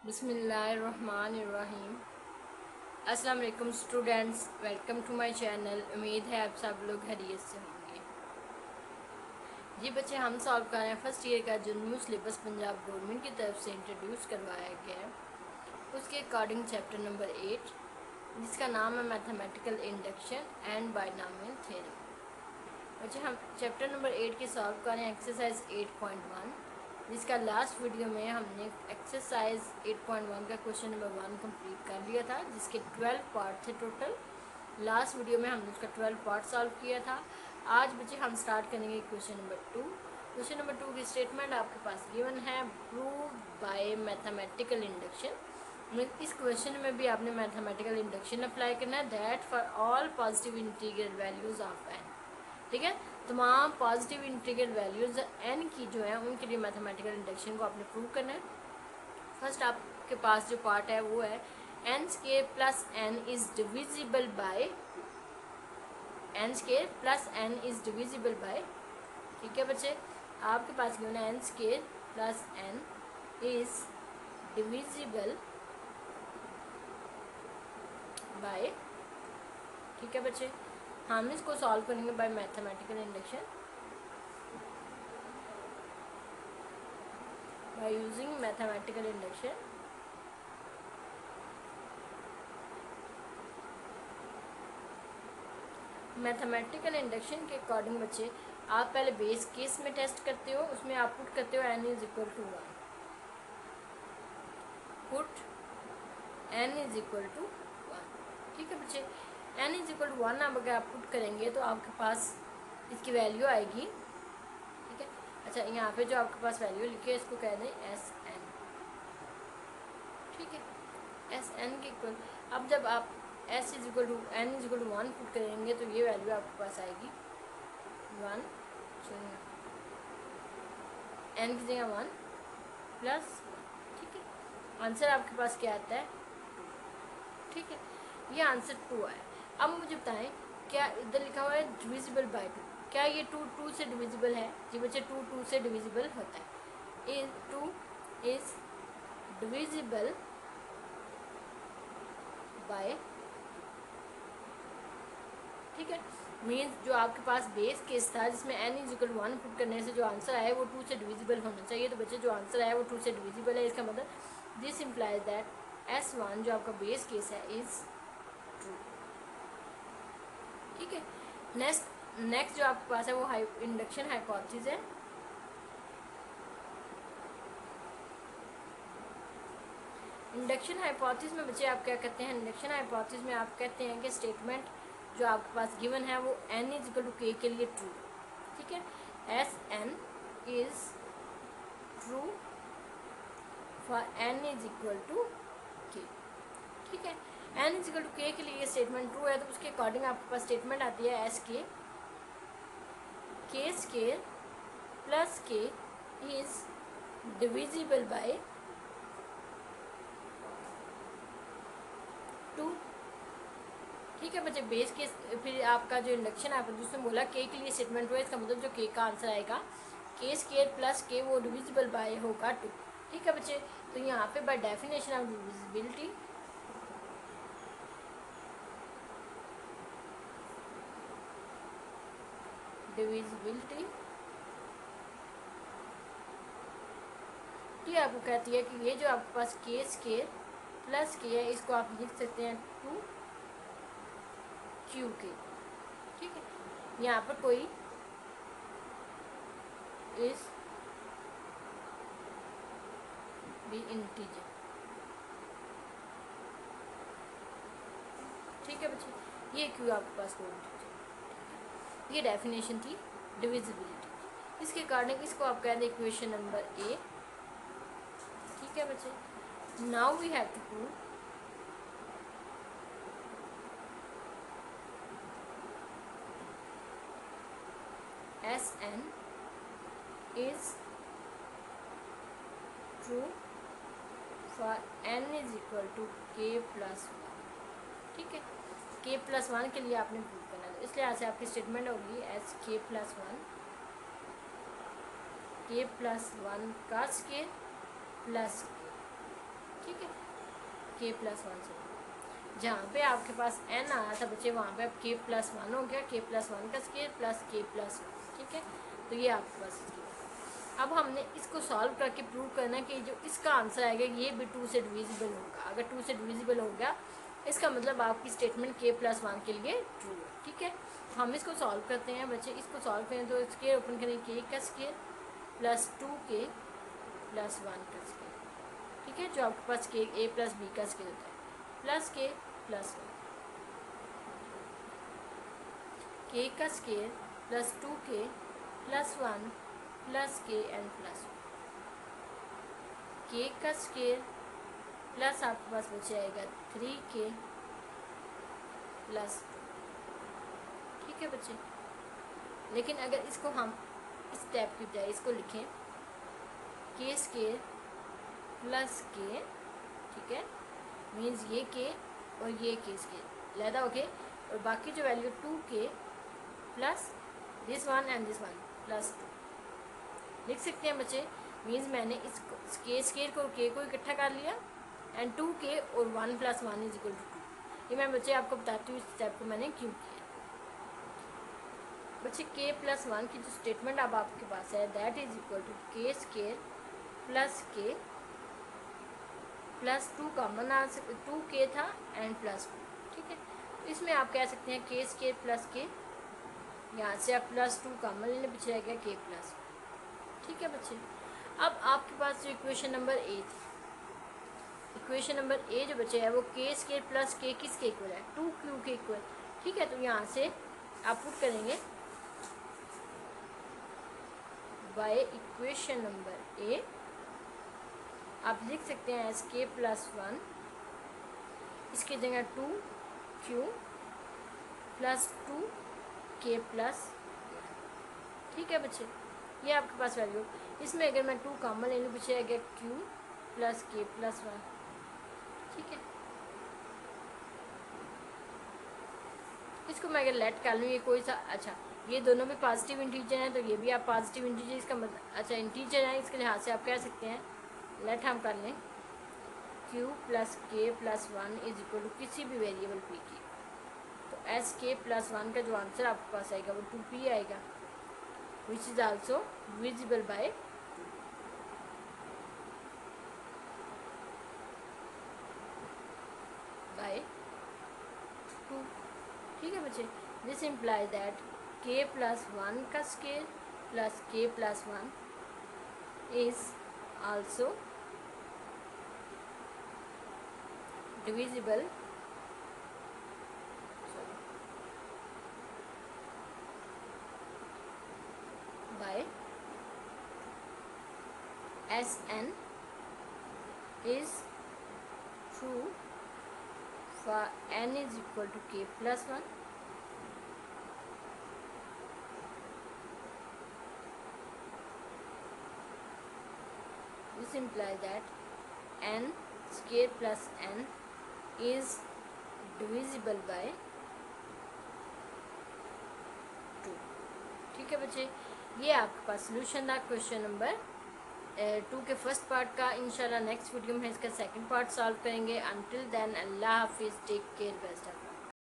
बिस्मिल्लाहिर्रहमानिर्रहीम। अस्सलाम वालेकुम students, welcome to my channel. उम्मीद है आप सब लोग खैरियत से होंगे। जी बच्चे, हम सॉल्व कर रहे हैं फर्स्ट ईयर का जो न्यू सिलेबस पंजाब गवर्नमेंट की तरफ से इंट्रोड्यूस करवाया गया है, उसके अकॉर्डिंग चैप्टर नंबर 8, जिसका नाम है mathematical induction and binomial theorem. बच्चे, हम चैप्टर नंबर 8 की सॉल्व कर रहे हैं एक्सरसाइज 8.1, जिसका लास्ट वीडियो में हमने एक्सरसाइज 8.1 का क्वेश्चन नंबर 1 कंप्लीट कर लिया था, जिसके 12 पार्ट थे टोटल। लास्ट वीडियो में हमने उसका 12 पार्ट सॉल्व किया था। आज बच्चे हम स्टार्ट करेंगे क्वेश्चन नंबर 2। क्वेश्चन नंबर 2 की स्टेटमेंट आपके पास गिवन है, प्रूव बाय मैथमेटिकल इंडक्शन। इस क्वेश्चन में भी आपने मैथमेटिकल इंडक्शन अप्लाई करना है, that for all positive integral values of n. ठीक है, तमाम पॉजिटिव इंटीग्रल वैल्यूज एन की जो है उनके लिए मैथमेटिकल इंडक्शन को आपने प्रूव करना है। फर्स्ट आपके पास जो पार्ट है वो है n square plus n is divisible by n square plus n is divisible by. ठीक है बच्चे, आपके पास क्यों ना n square plus n is divisible by. ठीक है बच्चे, हम इसको सॉल्व करेंगे by mathematical induction, by using mathematical induction। Mathematical induction के अकॉर्डिंग बच्चे, आप पहले बेस केस में टेस्ट करते हो, उसमें आप पुट करते हो n is equal to 1, put n is equal to 1। ठीक है बच्चे, n इज इक्वल टू 1 अब अगर आप पुट करेंगे तो आपके पास इसकी वैल्यू आएगी। ठीक है, अच्छा यहाँ पे जो आपके पास वैल्यू लिखी है इसको कह दें एस एन। ठीक है, एस एन के इक्वल अब जब आप S is equal to n is equal to 1 put करेंगे तो ये वैल्यू आपके पास आएगी 1, एन की जगह 1 प्लस। ठीक है, आंसर आपके पास क्या आता है 2। ठीक है, ये आंसर 2 आया। अब मुझे बताएं, क्या इधर लिखा हुआ है डिविजिबल बाय 2, क्या ये 2 से डिविजिबल है? जी बच्चे, 2 से डिविजिबल होता है। 2 इज डिविजिबल बाय। ठीक है, मीन्स जो आपके पास बेस केस था जिसमें n इज इक्वल 1 पुट करने से जो आंसर आया वो 2 से डिविजिबल होना चाहिए। तो बच्चे, जो आंसर आया वो 2 से डिविजिबल है, इसका मतलब दिस इम्प्लाइज दैट S1 जो आपका बेस केस है इज ट्रू। ठीक है, नेक्स्ट जो आपके पास है वो इंडक्शन हाइपोथेसिस है। इंडक्शन हाइपोथेसिस में बच्चे आप क्या कहते हैं, इंडक्शन हाइपोथेसिस में आप कहते हैं कि स्टेटमेंट जो आपके पास गिवन है वो n is equal to k के लिए ट्रू। ठीक है, S n is true for n is equal to k। ठीक है, n is equal to k के लिए ये स्टेटमेंट ट्रू है, तो उसके अकॉर्डिंग आपके पास स्टेटमेंट आती है एस के square plus k is divisible bye 2। ठीक है बच्चे, बेस के फिर आपका जो इंडक्शन है जिसने बोला के के लिए स्टेटमेंट हुआ, इसका मतलब जो के का आंसर आएगा के स्केयर प्लस के वो डिविजिबल बाय होगा 2। ठीक है बच्चे, तो यहाँ पे बाय डेफिनेशन ऑफ डिविजिबिलिटी ठीक आपको कहती है कि ये जो आपके पास के स्केयर प्लस के है इसको आप लिख सकते हैं 2 क्यू के। ठीक है, यहाँ पर कोई इज बी इंटीजर। ठीक है बच्चे, ये क्यों आपके पास कोई इंटीजर, ये डेफिनेशन थी डिविजिबिलिटी। इसके अकॉर्डिंग इसको आप कह दें इक्वेशन नंबर ए। ठीक है बच्चे, now we have to prove S n is true for n is equal to k plus 1। ठीक है, k प्लस 1 के लिए आपने प्रूव करना है, इसलिए यहाँ से आपकी स्टेटमेंट होगी एस k प्लस 1 का स्केयर प्लस ठीक है, k प्लस 1 से जहाँ पे आपके पास n आया था बच्चे वहाँ पे अब k प्लस 1 हो गया, k प्लस 1 का स्केयर प्लस k प्लस 1। ठीक है, तो ये आपके पास अब हमने इसको सॉल्व करके प्रूव करना है कि जो इसका आंसर आएगा ये भी 2 से डिविजिबल होगा। अगर 2 से डिविजिबल हो गया इसका मतलब आपकी स्टेटमेंट k प्लस 1 के लिए ट्रू है। ठीक है, हम इसको सॉल्व करते हैं बच्चे। इसको सॉल्व करें तो स्केयर ओपन करें k का स्केयर प्लस 2k प्लस 1 का स्केयर। ठीक है, जो आपके पास k a प्लस b का स्केयर होता है प्लस k प्लस 1, k का square plus 2k plus 1 plus k and plus 1, k का स्केयर प्लस आपके पास बच जाएगा 3k प्लस 2। ठीक है बच्चे, लेकिन अगर इसको हम इस स्टेप की बजाय इसको लिखें k स्केयर प्लस k, ठीक है, मीन्स ये k और ये k स्केयर लैदा हो गए और बाकी जो value 2k plus this one and this one plus 2 लिख सकते हैं बच्चे। मीन्स मैंने इस k स्केयर को k को इकट्ठा कर लिया एंड 2k और 1 प्लस 1 इज इक्वल टू 2। ये मैं बच्चे आपको बताती हूँ इस स्टेप को मैंने क्यों किया। बच्चे k प्लस 1 की जो स्टेटमेंट अब आपके पास है that is equal to k square plus k plus 2 common आ सकते 2k था एंड प्लस 2। ठीक है, तो इसमें आप कह सकते हैं k स्केयर प्लस k, यहाँ से आप प्लस 2 कॉमन लेने पीछे रह गया k प्लस। ठीक है बच्चे, अब आपके पास जो इक्वेशन नंबर ए थी, इक्वेशन नंबर ए जो बचे है वो k स्केयर प्लस k किसके इक्वल है 2q के इक्वल। ठीक है, तो यहाँ से आप पुट करेंगे बाय इक्वेशन नंबर ए आप लिख सकते हैं एस k प्लस 1, इसकी जगह 2q प्लस 2k प्लस 1। ठीक है बच्चे, ये आपके पास वैल्यू, इसमें अगर मैं 2 कॉमन ले लूँ पीछे आ गया q प्लस k प्लस 1। ठीक है, इसको मैं अगर लेट कर लूँ ये कोई सा, अच्छा ये दोनों भी पॉजिटिव इंटीजर हैं तो ये भी आप पॉजिटिव इंटीजर, इसका मतलब अच्छा इंटीजर है इसके लिहाज से आप कह सकते हैं लेट हम कर लें q plus k plus 1 is equal to किसी भी वेरिएबल p की, तो एस k प्लस 1 का जो आंसर आपके पास आएगा वो 2p आएगा which is also divisible by 2। ठीक है बच्चे, this imply that k plus 1 का square plus k plus 1 is also divisible by Sn is true for n is equal to k plus 1 this implies that n square plus n is divisible by 2। ठीक है बच्चे, ये आपके पास solution था question number 2 के first part का। इंशाल्लाह next video में इसका सेकंड पार्ट सॉल्व करेंगे। अनटिल देन अल्लाह हाफिज़, टेक केयर, बेस्ट ऑफ।